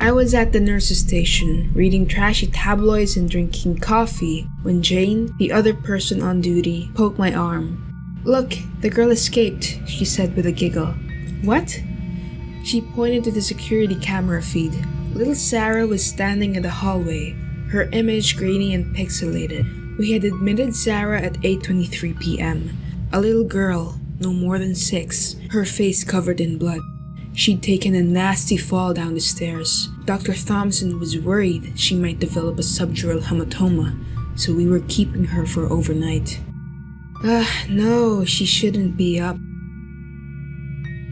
I was at the nurse's station, reading trashy tabloids and drinking coffee, when Jane, the other person on duty, poked my arm. "Look, the girl escaped," she said with a giggle. "What?" She pointed to the security camera feed. Little Sarah was standing in the hallway, her image grainy and pixelated. We had admitted Sarah at 8:23 p.m. A little girl, no more than 6, her face covered in blood. She'd taken a nasty fall down the stairs. Dr. Thompson was worried she might develop a subdural hematoma, so we were keeping her for overnight. No, she shouldn't be up.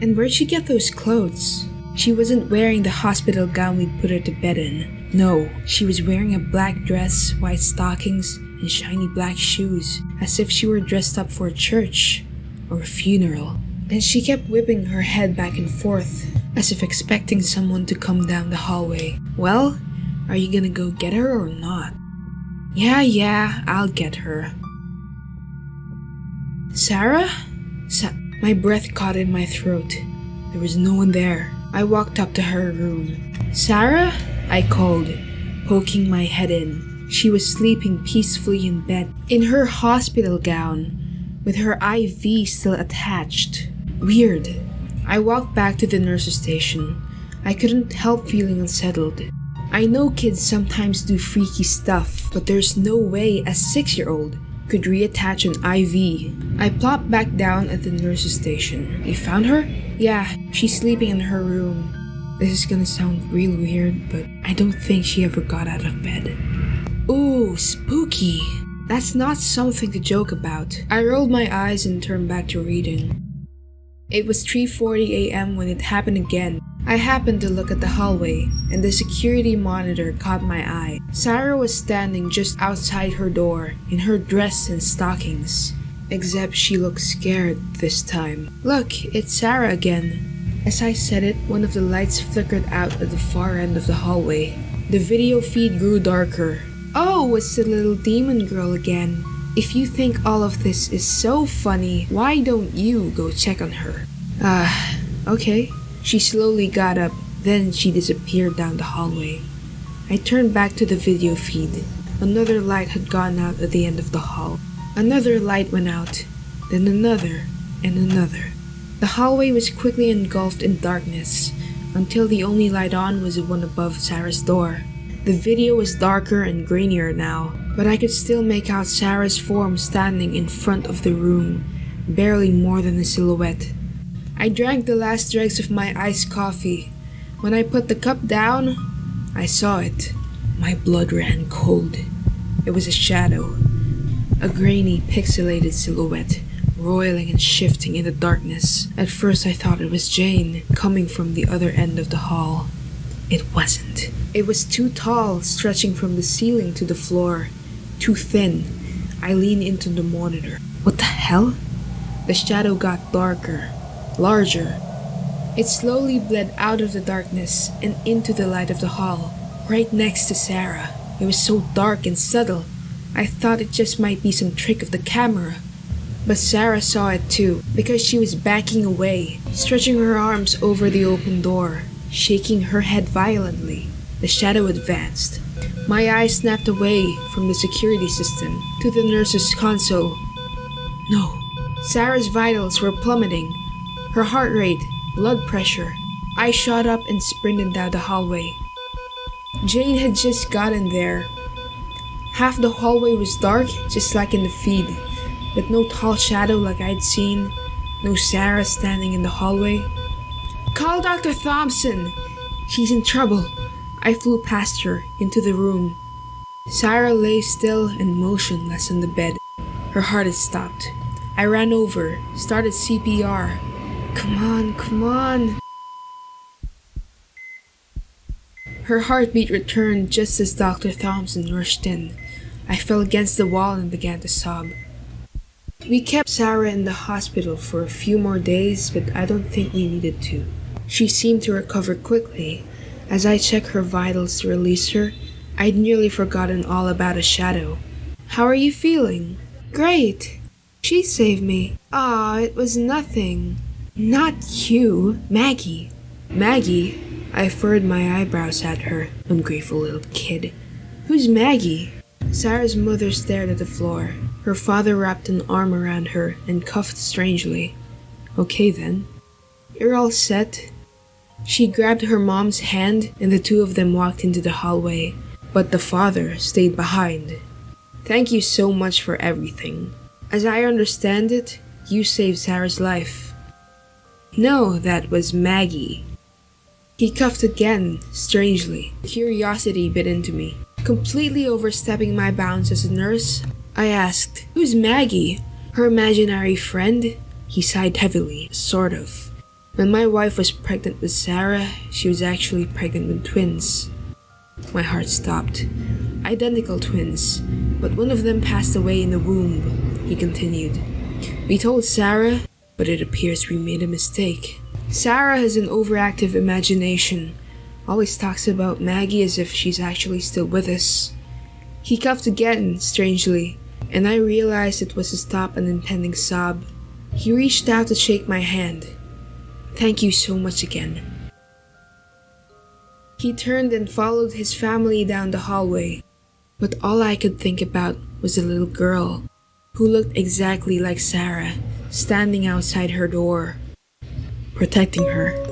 And where'd she get those clothes? She wasn't wearing the hospital gown we put her to bed in. No, she was wearing a black dress, white stockings, and shiny black shoes, as if she were dressed up for a church or a funeral. And she kept whipping her head back and forth, as if expecting someone to come down the hallway. "Well, are you gonna go get her or not?" Yeah, I'll get her." "Sarah?" My breath caught in my throat. There was no one there. I walked up to her room. "Sarah?" I called, poking my head in. She was sleeping peacefully in bed, in her hospital gown, with her IV still attached. Weird. I walked back to the nurse's station. I couldn't help feeling unsettled. I know kids sometimes do freaky stuff, but there's no way a 6-year-old could reattach an IV. I plopped back down at the nurse's station. "You found her?" "Yeah, she's sleeping in her room." This is gonna sound real weird, but I don't think she ever got out of bed. Ooh, spooky. That's not something to joke about. I rolled my eyes and turned back to reading. It was 3:40 a.m. when it happened again. I happened to look at the hallway, and the security monitor caught my eye. Sarah was standing just outside her door, in her dress and stockings. Except she looked scared this time. "Look, it's Sarah again." As I said it, one of the lights flickered out at the far end of the hallway. The video feed grew darker. "Oh, it's the little demon girl again. If you think all of this is so funny, why don't you go check on her?" Okay. She slowly got up, then she disappeared down the hallway. I turned back to the video feed. Another light had gone out at the end of the hall. Another light went out, then another, and another. The hallway was quickly engulfed in darkness, until the only light on was the one above Sarah's door. The video was darker and grainier now, but I could still make out Sarah's form standing in front of the room, barely more than a silhouette. I drank the last dregs of my iced coffee. When I put the cup down, I saw it. My blood ran cold. It was a shadow, a grainy, pixelated silhouette, roiling and shifting in the darkness. At first I thought it was Jane, coming from the other end of the hall. It wasn't. It was too tall, stretching from the ceiling to the floor. Too thin. I leaned into the monitor. What the hell? The shadow got darker, larger. It slowly bled out of the darkness and into the light of the hall, right next to Sarah. It was so dark and subtle, I thought it just might be some trick of the camera. But Sarah saw it too, because she was backing away, stretching her arms over the open door, shaking her head violently. The shadow advanced. My eyes snapped away from the security system to the nurse's console. No. Sarah's vitals were plummeting. Her heart rate, blood pressure. I shot up and sprinted down the hallway. Jane had just gotten there. Half the hallway was dark, just like in the feed, but no tall shadow like I'd seen. No Sarah standing in the hallway. "Call Dr. Thompson! She's in trouble." I flew past her, into the room. Sarah lay still and motionless on the bed. Her heart had stopped. I ran over, started CPR. Come on. Her heartbeat returned just as Dr. Thompson rushed in. I fell against the wall and began to sob. We kept Sarah in the hospital for a few more days, but I don't think we needed to. She seemed to recover quickly. As I checked her vitals to release her, I'd nearly forgotten all about a shadow. "How are you feeling?" "Great. She saved me." "Aw, it was nothing." "Not you, Maggie." "Maggie? I furrowed my eyebrows at her, ungrateful little kid. Who's Maggie? Sarah's mother stared at the floor. Her father wrapped an arm around her and coughed strangely. Okay then. You're all set? She grabbed her mom's hand and the two of them walked into the hallway, but the father stayed behind. Thank you so much for everything. As I understand it, you saved Sarah's life. No, that was Maggie. He coughed again, strangely. Curiosity bit into me. Completely overstepping my bounds as a nurse, I asked, who's Maggie? Her imaginary friend? He sighed heavily, sort of. When my wife was pregnant with Sarah, she was actually pregnant with twins. My heart stopped. Identical twins, but one of them passed away in the womb, he continued. We told Sarah, but it appears we made a mistake. Sarah has an overactive imagination. Always talks about Maggie as if she's actually still with us. He coughed again, strangely, and I realized it was to stop an impending sob. He reached out to shake my hand. Thank you so much again. He turned and followed his family down the hallway, but all I could think about was a little girl who looked exactly like Sarah, standing outside her door, protecting her.